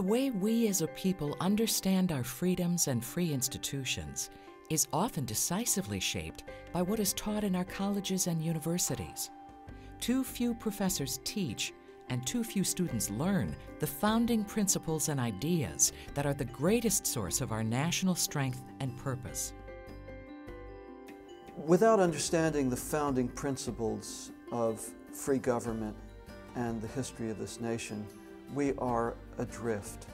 The way we as a people understand our freedoms and free institutions is often decisively shaped by what is taught in our colleges and universities. Too few professors teach and too few students learn the founding principles and ideas that are the greatest source of our national strength and purpose. Without understanding the founding principles of free government and the history of this nation, we are adrift.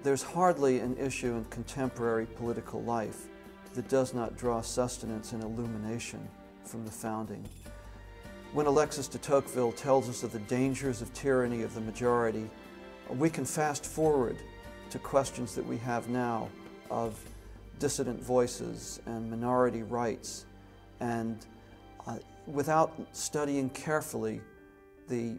There's hardly an issue in contemporary political life that does not draw sustenance and illumination from the founding. When Alexis de Tocqueville tells us of the dangers of tyranny of the majority, we can fast forward to questions that we have now of dissident voices and minority rights, and without studying carefully the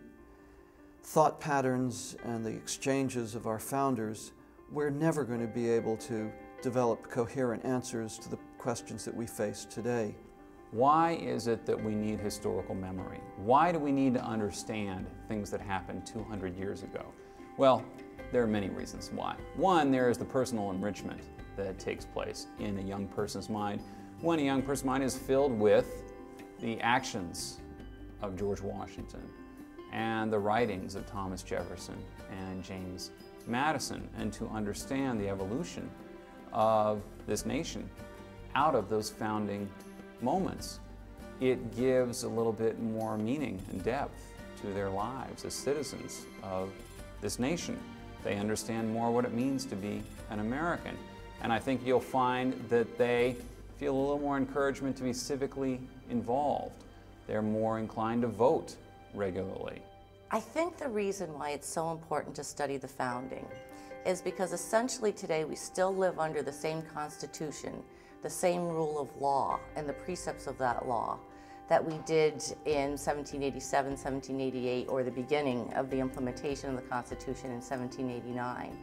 thought patterns and the exchanges of our founders, we're never going to be able to develop coherent answers to the questions that we face today. Why is it that we need historical memory? Why do we need to understand things that happened 200 years ago? Well, there are many reasons why. One, there is the personal enrichment that takes place in a young person's mind when a young person's mind is filled with the actions of George Washington and the writings of Thomas Jefferson and James Madison, and to understand the evolution of this nation out of those founding moments. It gives a little bit more meaning and depth to their lives as citizens of this nation. They understand more what it means to be an American. And I think you'll find that they feel a little more encouragement to be civically involved. They're more inclined to vote regularly. I think the reason why it's so important to study the founding is because essentially today we still live under the same Constitution, the same rule of law and the precepts of that law that we did in 1787, 1788, or the beginning of the implementation of the Constitution in 1789.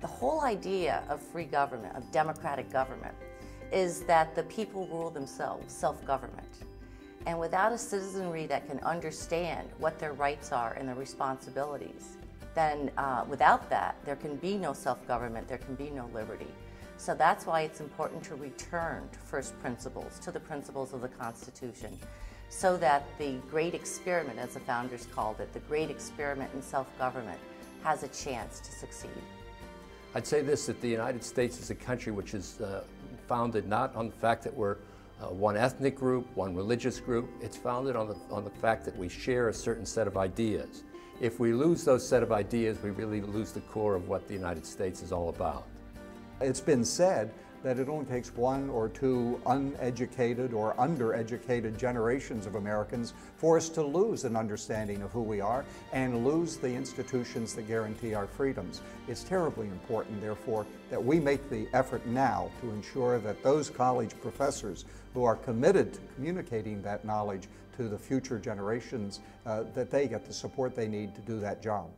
The whole idea of free government, of democratic government, is that the people rule themselves, self-government. And without a citizenry that can understand what their rights are and their responsibilities, then without that, there can be no self-government, there can be no liberty. So that's why it's important to return to first principles, to the principles of the Constitution, so that the great experiment, as the founders called it, the great experiment in self-government, has a chance to succeed. I'd say this, that the United States is a country which is founded not on the fact that we're one ethnic group, one religious group. It's founded on the fact that we share a certain set of ideas. If we lose those set of ideas, we really lose the core of what the United States is all about. It's been said that it only takes one or two uneducated or undereducated generations of Americans for us to lose an understanding of who we are and lose the institutions that guarantee our freedoms. It's terribly important, therefore, that we make the effort now to ensure that those college professors who are committed to communicating that knowledge to the future generations, that they get the support they need to do that job.